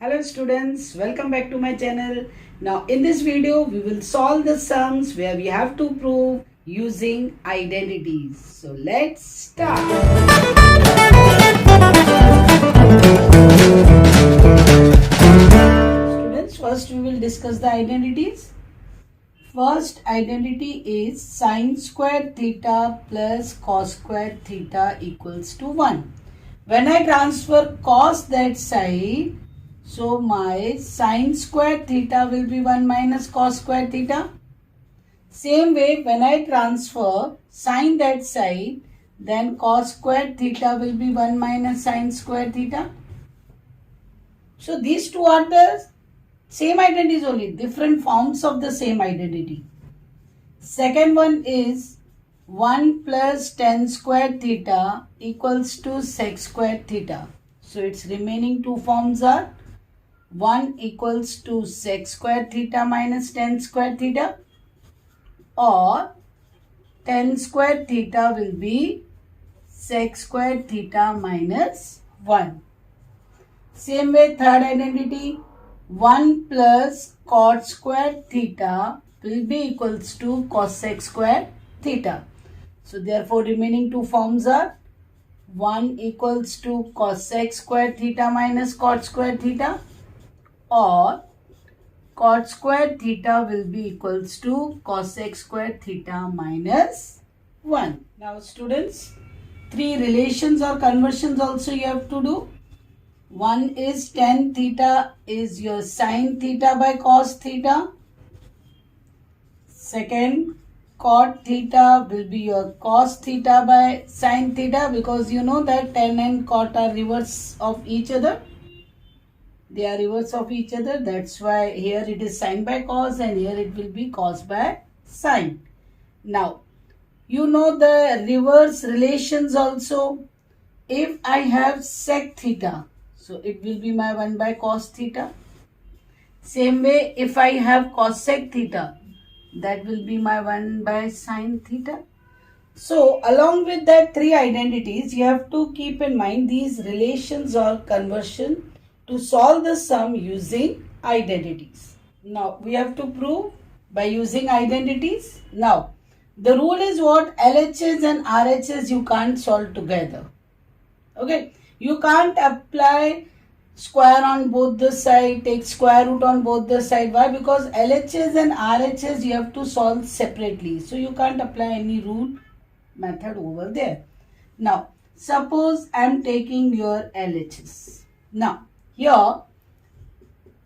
Hello students, welcome back to my channel. Now in this video we will solve the sums where we have to prove using identities. So let's start. Students, first we will discuss the identities. First identity is sin square theta plus cos square theta equals to 1. When I transfer cos that side, so my sin square theta will be 1 minus cos square theta. Same way, when I transfer sin that side, then cos square theta will be 1 minus sin square theta. So these two are the same identities only, different forms of the same identity. Second one is 1 plus tan square theta equals to sec square theta. So its remaining two forms are 1 equals to sec square theta minus tan square theta, or tan square theta will be sec square theta minus 1. Same way, third identity, 1 plus cot square theta will be equals to cosec square theta. So therefore remaining two forms are 1 equals to cosec square theta minus cot square theta, or cot square theta will be equals to cosec square theta minus 1. Now students, three relations or conversions also you have to do. One is tan theta is your sin theta by cos theta. Second, cot theta will be your cos theta by sin theta, because you know that tan and cot are reverse of each other. They are reverse of each other. That's why here it is sin by cos and here it will be cos by sin. Now, you know the reverse relations also. If I have sec theta, so it will be my 1 by cos theta. Same way, if I have cosec theta, that will be my 1 by sin theta. So, along with that three identities, you have to keep in mind these relations or conversion to solve the sum using identities. Now, we have to prove by using identities. Now, the rule is what? LHS and RHS you can't solve together. Okay, you can't apply square on both the side, take square root on both the side. Why? Because LHS and RHS you have to solve separately. So you can't apply any rule method over there. Now, suppose I am taking your LHS. Now, here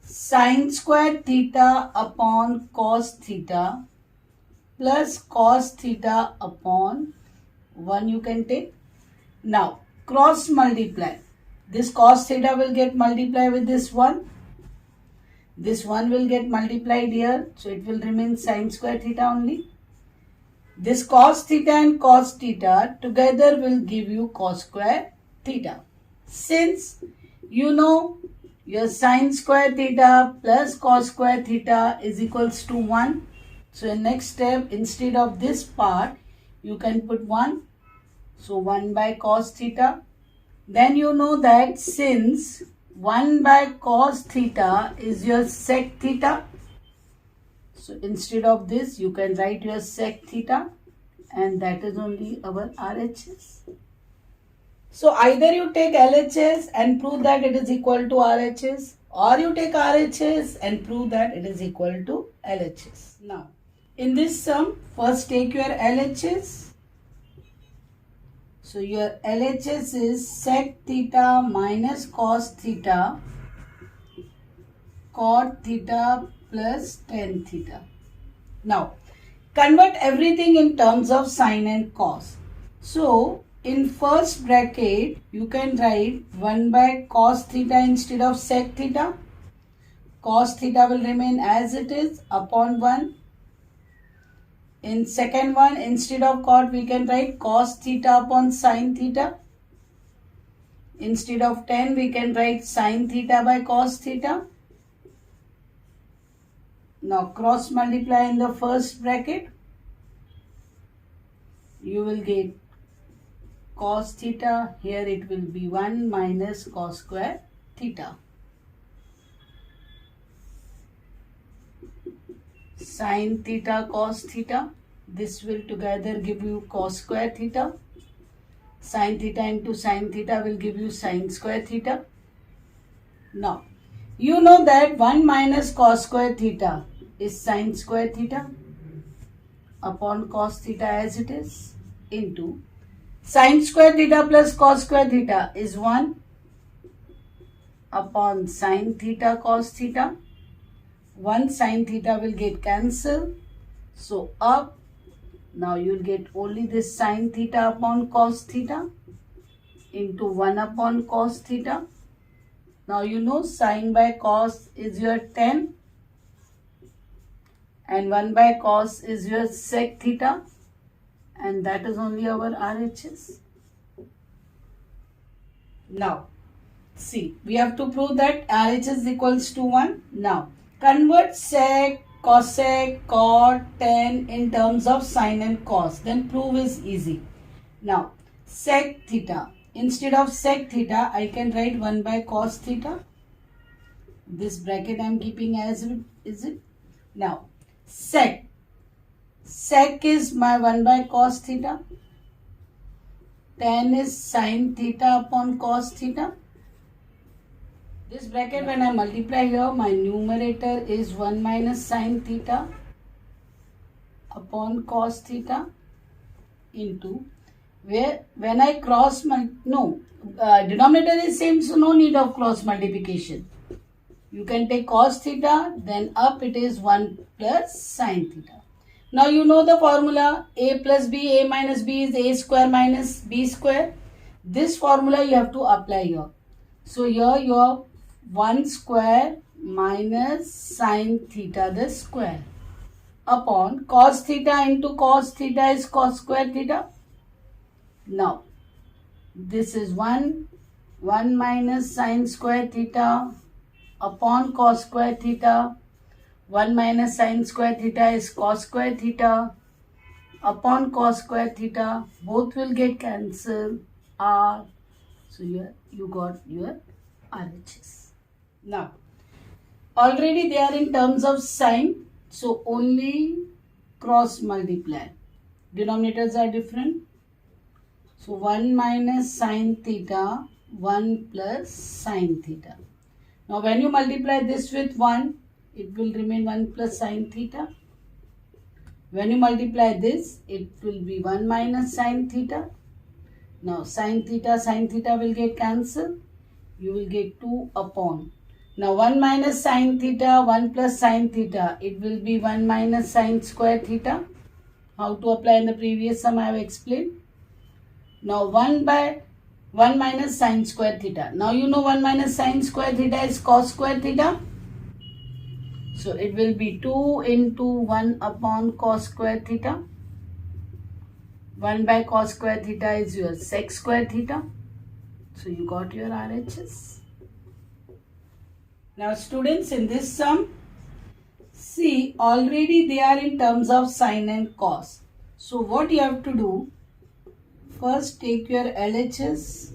sin square theta upon cos theta plus cos theta upon 1 you can take. Now, cross multiply. This cos theta will get multiplied with this 1. This 1 will get multiplied here. So, it will remain sin square theta only. This cos theta and cos theta together will give you cos square theta. Since you know your sin square theta plus cos square theta is equals to 1. So, in next step, instead of this part, you can put 1. So, 1 by cos theta. Then you know that since 1 by cos theta is your sec theta, so instead of this you can write your sec theta, and that is only our RHS. So either you take LHS and prove that it is equal to RHS, or you take RHS and prove that it is equal to LHS. Now, in this sum, first take your LHS. So your LHS is sec theta minus cos theta cot theta plus tan theta. Now, convert everything in terms of sin and cos. So, in first bracket, you can write 1 by cos theta instead of sec theta. Cos theta will remain as it is upon 1. In second one, instead of cot, we can write cos theta upon sin theta. Instead of tan, we can write sin theta by cos theta. Now, cross multiply in the first bracket. You will get cos theta. Here it will be 1 minus cos square theta. Sine theta cos theta. This will together give you cos square theta. Sine theta into sine theta will give you sine square theta. Now, you know that 1 minus cos square theta is sine square theta upon cos theta as it is, into sine square theta plus cos square theta is 1 upon sine theta cos theta. 1 sine theta will get cancelled. So up, now you will get only this sine theta upon cos theta into 1 upon cos theta. Now you know sine by cos is your 10 and 1 by cos is your sec theta, and that is only our RHS. Now see, we have to prove that RHS equals to 1. Now convert sec, cosec, cot, tan in terms of sine and cos. Then prove is easy. Now sec theta. Instead of sec theta, I can write 1 by cos theta. This bracket I am keeping as it is. Now sec. Sec is my 1 by cos theta. Tan is sine theta upon cos theta. This bracket, when I multiply here, my numerator is 1 minus sine theta upon cos theta into, where when I cross, denominator is same, so no need of cross multiplication. You can take cos theta, then up it is 1 plus sine theta. Now you know the formula, a plus b, a minus b is a square minus b square. This formula you have to apply here. So here your 1 square minus sine theta the square upon cos theta into cos theta is cos square theta. Now this is 1 minus sine square theta upon cos square theta. 1 minus sine square theta is cos square theta upon cos square theta. Both will get cancelled. R. So here you got your RHS. Now, already they are in terms of sine, so only cross multiply. Denominators are different. So 1 minus sine theta, 1 plus sine theta. Now when you multiply this with 1, it will remain 1 plus sine theta. When you multiply this, it will be 1 minus sine theta. Now sine theta will get cancelled. You will get 2 upon. Now 1 minus sine theta, 1 plus sine theta, it will be 1 minus sine square theta. How to apply in the previous sum I have explained. Now 1 minus sine square theta. Now you know 1 minus sine square theta is cos square theta. So it will be 2 into 1 upon cos square theta. 1 by cos square theta is your sec square theta. So you got your RHS. Now students, in this sum, see, already they are in terms of sine and cos. So what you have to do, first take your LHS.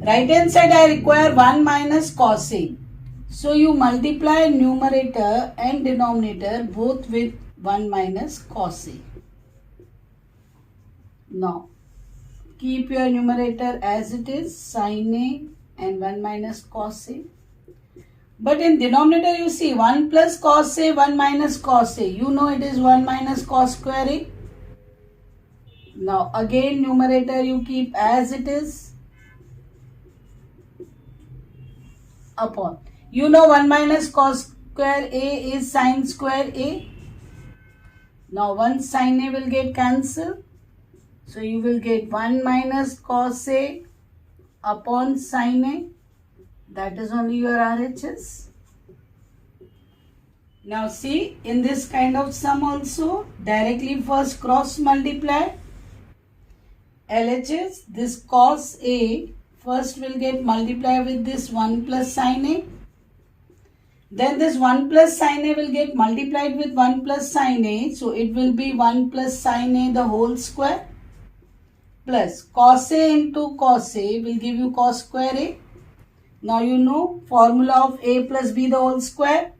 Right hand side I require 1 minus cos A. So you multiply numerator and denominator both with 1 minus cos A. Now keep your numerator as it is, sin A and 1 minus cos A. But in denominator you see 1 plus cos A, 1 minus cos A. You know it is 1 minus cos square A. Now again numerator you keep as it is upon. You know 1 minus cos square A is sin square A. Now 1 sin A will get cancelled. So you will get 1 minus cos A upon sin A. That is only your RHS. Now see, in this kind of sum also, directly first cross multiply. LHS, this cos A first will get multiplied with this 1 plus sin A. Then this 1 plus sin A will get multiplied with 1 plus sin A. So it will be 1 plus sin A the whole square. Plus cos A into cos A will give you cos square A. Now you know formula of a plus b the whole square.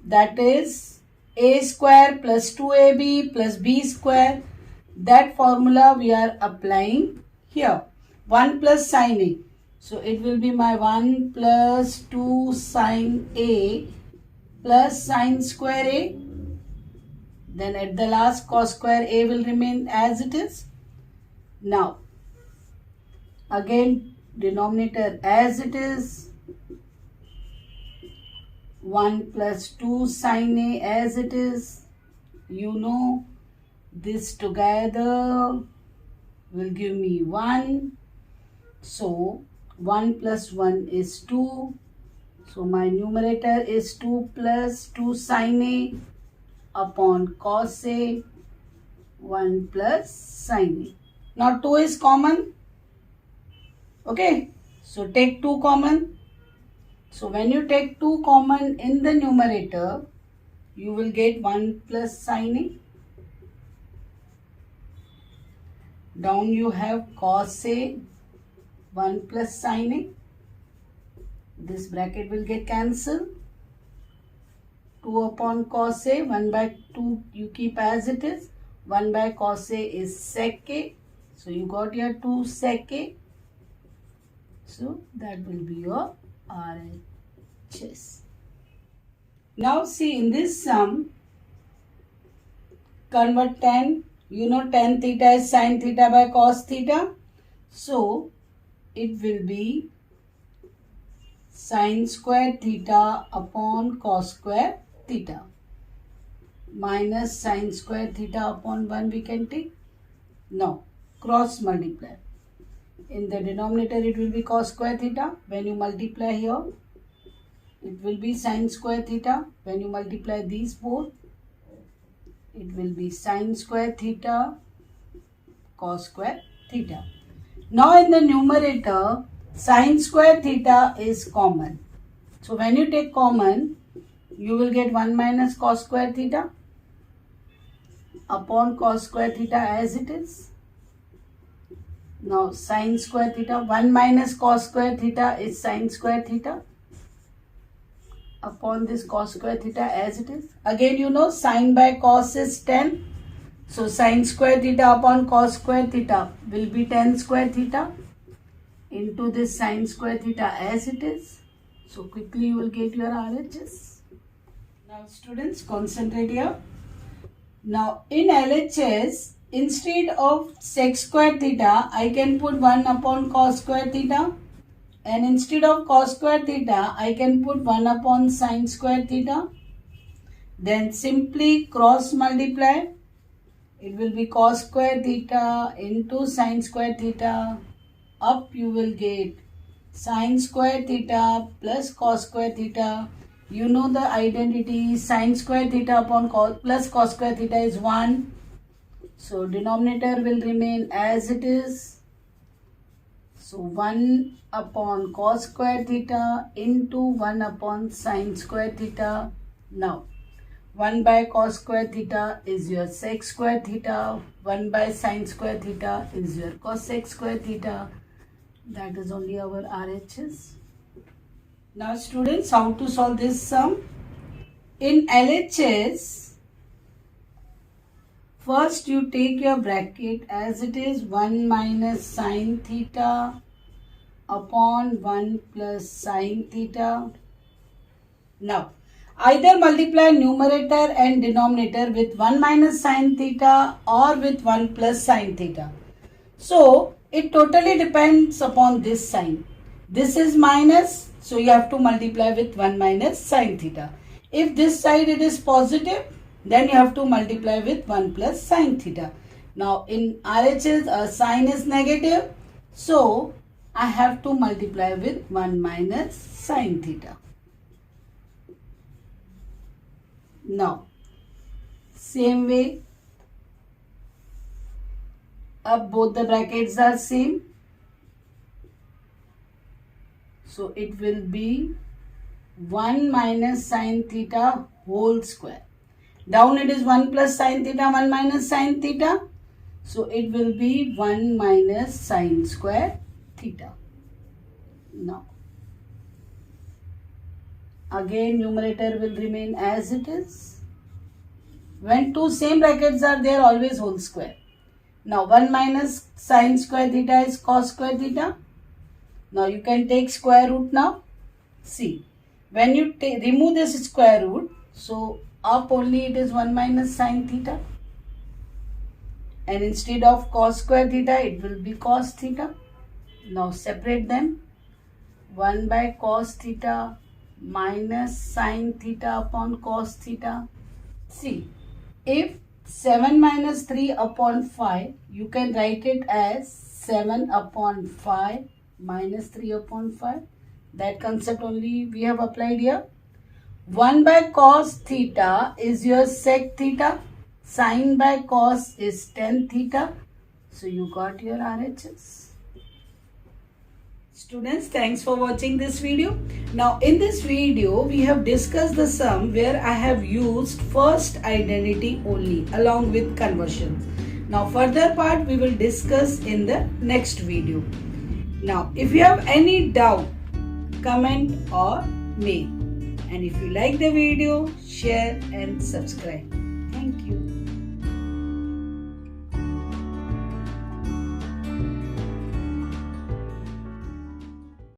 That is a square plus 2ab plus b square. That formula we are applying here. 1 plus sin a. So it will be my 1 plus 2 sin a plus sin square a. Then at the last cos square a will remain as it is. Now again denominator as it is. 1 plus 2 sin a as it is. You know this together will give me 1. So 1 plus 1 is 2. So my numerator is 2 plus 2 sin a upon cos a, 1 plus sin a. Now 2 is common. Okay. So take 2 common. So when you take 2 common in the numerator, you will get 1 plus sin a. Down you have cos a, 1 plus sin a. This bracket will get cancelled. 2 upon cos a, 1 by 2 you keep as it is. 1 by cos a is sec a. So you got your 2 sec a. So that will be your RHS. Now see in this sum, convert tan. You know tan theta is sin theta by cos theta. So it will be sin square theta upon cos square theta minus sin square theta upon 1 we can take. Now cross multiply. In the denominator it will be cos square theta. When you multiply here, it will be sin square theta. When you multiply these both, it will be sin square theta, cos square theta. Now in the numerator, sin square theta is common. So when you take common, you will get 1 minus cos square theta upon cos square theta as it is. Now sin square theta, 1 minus cos square theta is sin square theta upon this cos square theta as it is. Again you know sin by cos is 10. So sin square theta upon cos square theta will be 10 square theta into this sin square theta as it is. So quickly you will get your RHS. Now students, concentrate here. Now in LHS, instead of sec square theta, I can put 1 upon cos square theta. And instead of cos square theta, I can put 1 upon sin square theta. Then simply cross multiply. It will be cos square theta into sin square theta. Up you will get sin square theta plus cos square theta. You know the identity, sin square theta upon cos plus cos square theta is 1. So denominator will remain as it is. So 1 upon cos square theta into 1 upon sin square theta. Now 1 by cos square theta is your sec square theta. 1 by sin square theta is your cosec square theta. That is only our RHS. Now students, how to solve this sum? In LHS, first you take your bracket as it is, 1 minus sin theta upon 1 plus sin theta. Now either multiply numerator and denominator with 1 minus sin theta or with 1 plus sin theta. So it totally depends upon this sign. This is minus, so you have to multiply with 1 minus sin theta. If this side it is positive, then you have to multiply with 1 plus sin theta. Now in RHS, sign is negative, so I have to multiply with 1 minus sin theta. Now same way, up both the brackets are same. So it will be 1 minus sin theta whole square. Down it is 1 plus sin theta, 1 minus sin theta. So it will be 1 minus sin square theta. Now Again numerator will remain as it is. When two same brackets are there, always whole square. Now 1 minus sine square theta is cos square theta. Now you can take square root now. See, when you remove this square root, so up only it is 1 minus sine theta. And instead of cos square theta, it will be cos theta. Now separate them. 1 by cos theta minus sine theta upon cos theta. See, if 7 minus 3 upon 5, you can write it as 7 upon 5 minus 3 upon 5. That concept only we have applied here. 1 by cos theta is your sec theta. Sine by cos is tan theta. So you got your RHS. Students, thanks for watching this video. Now in this video, we have discussed the sum where I have used first identity only along with conversions. Now further part we will discuss in the next video. Now if you have any doubt, comment or mail. And if you like the video, share and subscribe.